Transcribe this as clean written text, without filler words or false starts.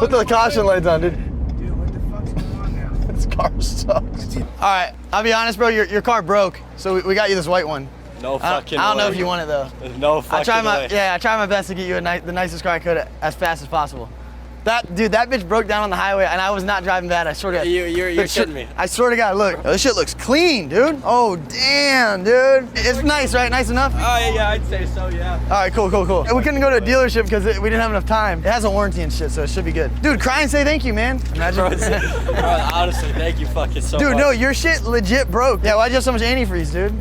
Put the caution lights on, dude. Dude, what the fuck's going on now? This car sucks. All right, I'll be honest, bro. Your car broke, so we got you this white one. No fucking way. I don't know if you want it though. No fucking I tried way. I tried my best to get you the nicest car I could as fast as possible. That bitch broke down on the highway, and I was not driving bad. I swear to God. You're kidding me. I swear to God, look. Oh, this shit looks clean, dude. Oh, damn, dude. It's nice, right? Nice enough? Oh, yeah, I'd say so, yeah. All right, cool. We couldn't go to a dealership because we didn't have enough time. It has a warranty and shit, so it should be good. Dude, cry and say thank you, man. Imagine. Bro, honestly, thank you fucking so much. Dude, no, your shit legit broke. Yeah, why'd you have so much antifreeze, dude?